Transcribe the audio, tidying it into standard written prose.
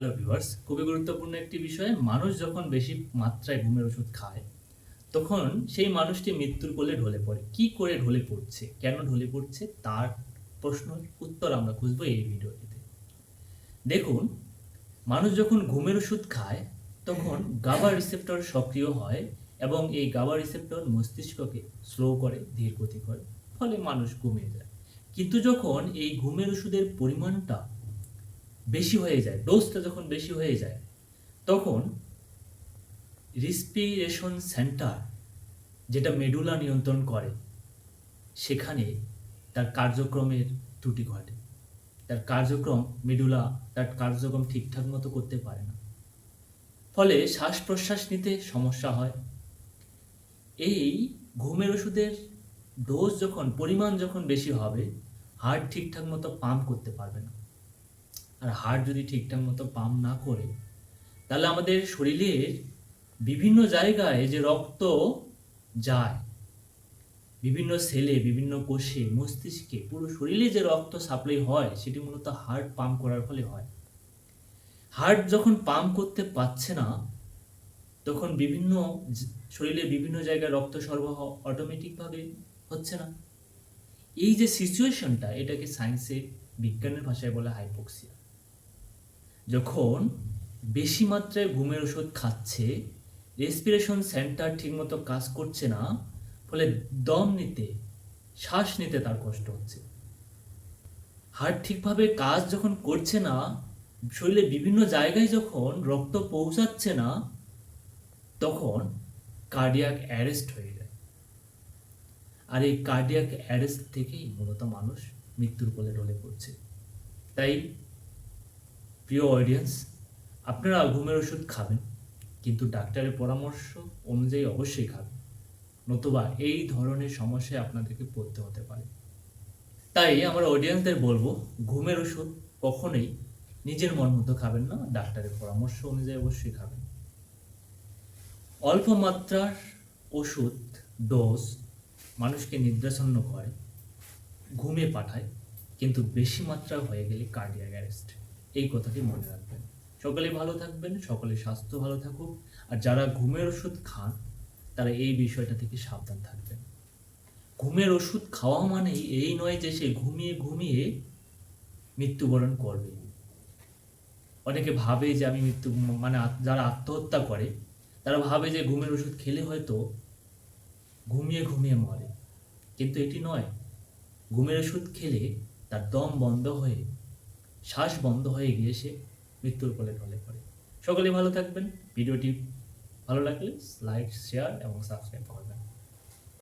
Hello viewers, খুবই গুরুত্বপূর্ণ একটি বিষয়। মানুষ যখন বেশি মাত্রায় ঘুমের ওষুধ খায়, তখন সেই মানুষটি মৃত্যুর কোলে ঢলে পড়ে। কি করে ঢলে পড়ছে? কেন ঢলে পড়ছে? তার প্রশ্নের উত্তর আমরা খুঁজব এই ভিডিওটিতে। দেখুন, মানুষ যখন ঘুমের ওষুধ খায়, তখন GABA রিসেপ্টর সক্রিয় হয় এবং এই GABA রিসেপ্টর মস্তিষ্ককে স্লো করে, ধীর গতি করে। ফলে মানুষ ঘুমিয়ে যায়। কিন্তু যখন এই ঘুমের ওষুধের পরিমাণটা বেশি হয়ে যায়, ডোজটা যখন বেশি হয়ে যায়, তখন রেসপিরেশন সেন্টার, যেটা মেডুলা নিয়ন্ত্রণ করে, সেখানে তার কার্যক্রমের ত্রুটি ঘটে। তার কার্যক্রম ঠিকঠাক মতো করতে পারে না। ফলে শ্বাস-প্রশ্বাস নিতে সমস্যা হয়। এই ঘুমের ওষুধের পরিমাণ যখন বেশি হবে, হার্ট ঠিকঠাক মতো পাম্প করতে পারবে না। আর হার্ট যদি ঠিকঠাক মতো পাম্প না করে, তাহলে আমাদের শরীরের বিভিন্ন জায়গায় যে রক্ত যায়, বিভিন্ন সেলে, বিভিন্ন কোষে, মস্তিষ্কে, পুরো শরীরে যে রক্ত সাপ্লাই হয়, সেটি মূলত হার্ট পাম্প করার ফলে হয়। হার্ট যখন পাম্প করতে পারছে না, তখন শরীরের বিভিন্ন জায়গায় রক্ত সরবরাহ অটোমেটিকভাবে হচ্ছে না। এই যে সিচুয়েশনটা, এটাকে বিজ্ঞানের ভাষায় বলে হাইপোক্সিয়া। যখন বেশি মাত্রায় ঘুমের ওষুধ খাচ্ছে, রেসপিরেশন সেন্টার ঠিকমতো কাজ করছে না, ফলে শ্বাস নিতে তার কষ্ট হচ্ছে। হার্ট ঠিকভাবে কাজ যখন করছে না, শরীরের বিভিন্ন জায়গায় যখন রক্ত পৌঁছাচ্ছে না, তখন কার্ডিয়াক অ্যারেস্ট হয়ে যায়। আর এই কার্ডিয়াক অ্যারেস্ট থেকেই মূলত মানুষ মৃত্যুর কোলে ঢলে পড়ছে। তাই প্রিয় অডিয়েন্স, আপনারা ঘুমের ওষুধ খাবেন, কিন্তু ডাক্তারের পরামর্শ অনুযায়ী অবশ্যই খাবেন, নতুবা এই ধরনের সমস্যায় আপনাদেরকে পড়তে হতে পারে। তাই আমার অডিয়েন্সদের বলবো, ঘুমের ওষুধ কখনোই নিজের মন মতো খাবেন না, ডাক্তারের পরামর্শ অনুযায়ী অবশ্যই খাবেন। অল্প মাত্রার ওষুধ ডোজ মানুষকে নিদ্রাচ্ছন্ন করে, ঘুমে পাঠায়, কিন্তু বেশি মাত্রা হয়ে গেলে কার্ডিয়াক অ্যারেস্ট। এই কথাটি মনে রাখবেন। সকলে ভালো থাকবেন, সকলের স্বাস্থ্য ভালো থাকুক। আর যারা ঘুমের ওষুধ খান, তারা এই বিষয়টা থেকে সাবধান থাকবেন। ঘুমের ওষুধ খাওয়া মানেই এই নয় যে সে ঘুমিয়ে ঘুমিয়ে মৃত্যুবরণ করবে। অনেকে ভাবে যে যারা আত্মহত্যা করে, তারা ভাবে যে ঘুমের ওষুধ খেলে হয়তো ঘুমিয়ে ঘুমিয়ে মরে, কিন্তু এটি নয়। ঘুমের ওষুধ খেলে তার দম বন্ধ হয়ে, শ্বাস বন্ধ হয়ে গিয়ে সে মৃত্যুর কোলে ঢলে পড়ে। সকলে ভালো থাকবেন। ভিডিওটি ভালো লাগলে লাইক, শেয়ার এবং সাবস্ক্রাইব করবেন।